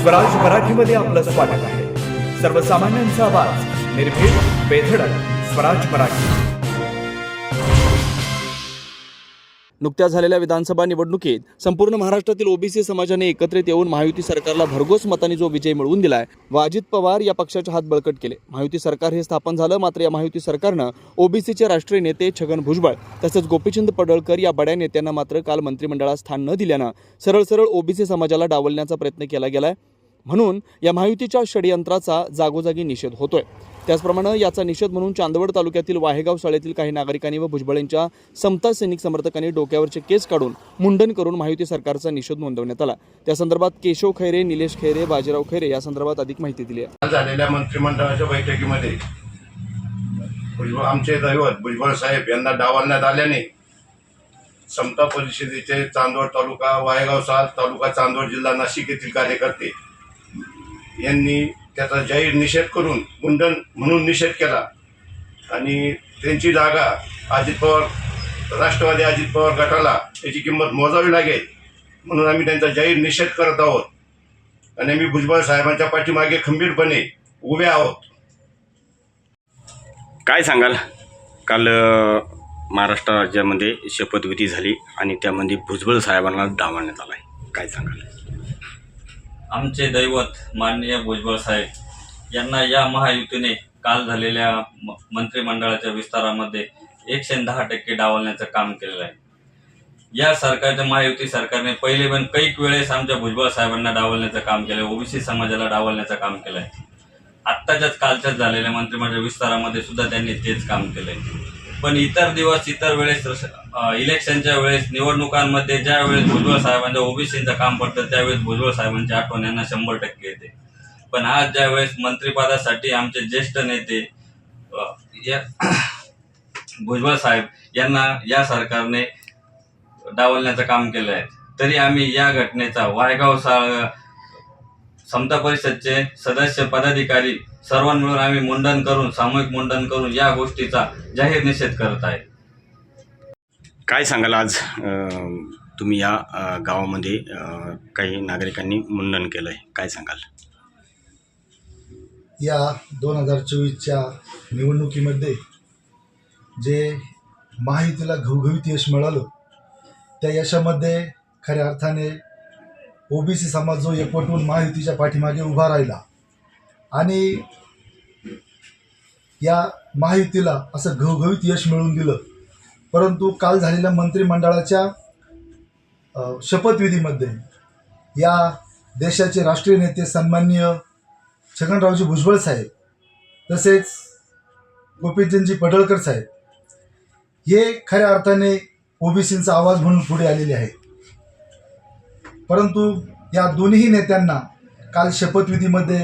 स्वराज मराठीमध्ये आपलं स्वागत आहे। सर्वसामान्यांचा आवाज, निर्भीड, बेधडक, स्वराज मराठी। नुकत्याच झालेल्या विधानसभा निवडणुकीत संपूर्ण महाराष्ट्रातील ओबीसी समाजाने एकत्रित येऊन महायुती सरकारला भरघोस मतांनी जो विजय मिळवून दिलाय व अजित पवार या पक्षाचे हात बळकट केले। महायुती सरकार हे स्थापन झालं, मात्र या महायुती सरकारनं ओबीसीचे राष्ट्रीय नेते छगन भुजबळ तसंच गोपीचंद पडळकर या बड्या नेत्यांना मात्र काल मंत्रिमंडळात स्थान न दिल्यानं सरळ ओबीसी समाजाला डावलण्याचा प्रयत्न केला गेलाय। म्हणून या महायुतीच्या षडयंत्राचा जागोजागी निषेध होतोय। त्याचप्रमाणे याचा निषेध म्हणून चांदवड तालुक्यातील वाहेगाव शाळेतील काही नागरिकांनी व भुजबळांच्या समता सैनिक समर्थकांनी डोक्यावरचे केस काढून मुंडन करून महायुती सरकारचा निषेध नोंदवण्यात आला। त्या संदर्भात केशव खैरे, निलेश खैरे, बाजीराव खैरे या संदर्भात अधिक माहिती दिली आहे। झालेल्या मंत्रिमंडळाच्या बैठकीमध्ये आमचे दैवत भुजबळ साहेब यांना डावलण्यात आल्याने समता परिषदेचे चांदवड तालुका, वाहेगाव तालुका, चांदवड जिल्हा नाशिक येथील कार्यकर्ते यांनी त्याचा जाहीर निषेध करून मुंडन म्हणून निषेध केला आणि त्यांची जागा अजित पवार, राष्ट्रवादी अजित पवार गटाला त्याची किंमत मोजावी लागेल म्हणून आम्ही त्यांचा जाहीर निषेध करत आहोत आणि आम्ही भुजबळ साहेबांच्या पाठीमागे खंबीरपणे उभे आहोत। काय सांगाल? काल महाराष्ट्र राज्यामध्ये शपथविधी झाली आणि त्यामध्ये भुजबळ साहेबांना डावलण्यात आलाय, काय सांगाल? आमचे दैवत माननीय भुजबळ साहेब यांना या महायुतीने काल झालेल्या मंत्रिमंडळाच्या विस्तारामध्ये 110% डावलण्याचं काम केलेलं आहे। या सरकारच्या महायुती सरकारने पहिले पण कैक वेळेस आमच्या भुजबळ साहेबांना डावलण्याचं काम केलं, ओबीसी समाजाला डावलण्याचं काम केलं आहे। आत्ताच्याच कालच्याच झालेल्या मंत्रिमंडळ विस्तारामध्ये सुद्धा त्यांनी तेच काम केलंय। पण इतर दिवस, इतर वेळेस, इलेक्शनच्या वेळेस, निवडणुकांमध्ये ज्या वेळेस भुजबळ साहेबांच्या ओबीसीचं काम पडतं त्यावेळेस भुजबळ साहेबांची आठवण यांना 100% येते। पण आज ज्या वेळेस मंत्रिपदासाठी आमचे ज्येष्ठ नेते भुजबळ साहेब यांना या सरकारने डावलण्याचं काम केलं आहे, तरी आम्ही या घटनेचा वाहेगाव समता परिषदचे सदस्य, पदाधिकारी सर्व मिळून आम्ही मुंडन करून, सामूहिक मुंडन करून या गोष्टीचा जाहीर निषेध करत आहे। काय सांगाल? आज तुम्ही या गावामध्ये काही नागरिकांनी मुंडन केलं आहे, काय सांगाल? या 2024च्या निवडणुकीमध्ये जे महायुतीला घवघवीत यश मिळालं त्या यशामध्ये खऱ्या अर्थाने ओबीसी समाज जो एकवटून महायुतीच्या पाठीमागे उभा राहिला आणि या महायुतीला असं घवघवीत यश मिळवून दिलं। परंतु काल झालेल्या मंत्रिमंडळाच्या शपथविधीमध्ये या देशाचे राष्ट्रीय नेते सन्माननीय छगनरावजी भुजबळ साहेब तसेच गोपीचंदजी पडळकर साहेब हे खऱ्या अर्थाने ओबीसींचा आवाज म्हणून पुढे आलेले आहेत। परंतु या दोन्ही नेत्यांना काल शपथविधीमध्ये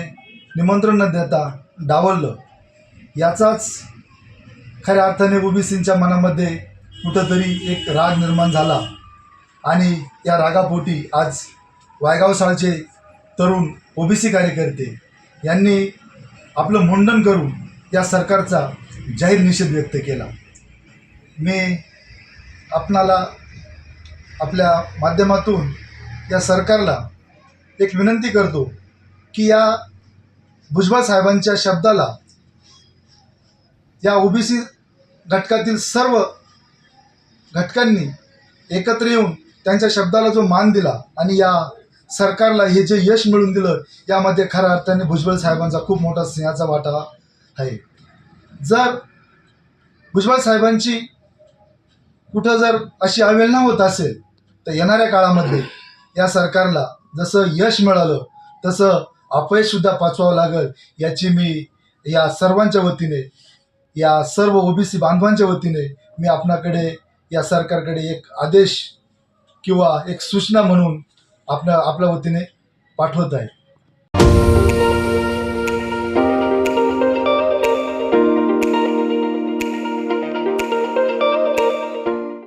निमंत्रण न देता डावललं, याचाच खऱ्या अर्थाने ओबीसींच्या मनामध्ये कुठंतरी एक राग निर्माण झाला आणि या रागापोटी आज वायगाव शाळेचे तरुण ओबीसी कार्यकर्ते यांनी आपलं मुंडन करून या सरकारचा जाहीर निषेध व्यक्त केला। मी आपणाला आपल्या माध्यमातून या सरकारला एक विनंती करतो की या भुजबळ साहेबांच्या शब्दाला या ओबीसी घटकातील सर्व घटकांनी एकत्र येऊन त्यांच्या शब्दाला जो मान दिला आणि या सरकारला हे जे यश मिळवून दिलं यामध्ये खऱ्या अर्थाने भुजबळ साहेबांचा खूप मोठा सिंहाचा वाटा आहे। जर भुजबळ साहेबांची कुठं जर अशी अवहेलना होत असेल तर येणाऱ्या काळामध्ये या सरकारला जसं यश मिळालं तसं अपयशसुद्धा पाचवावं लागेल याची मी या सर्वांच्या वतीने, या सर्व ओबीसी बांधवांच्या वतीने मी आपणाकडे, या सरकारकडे एक आदेश किंवा एक सूचना म्हणून आपल्या वतीने पाठवत आहे।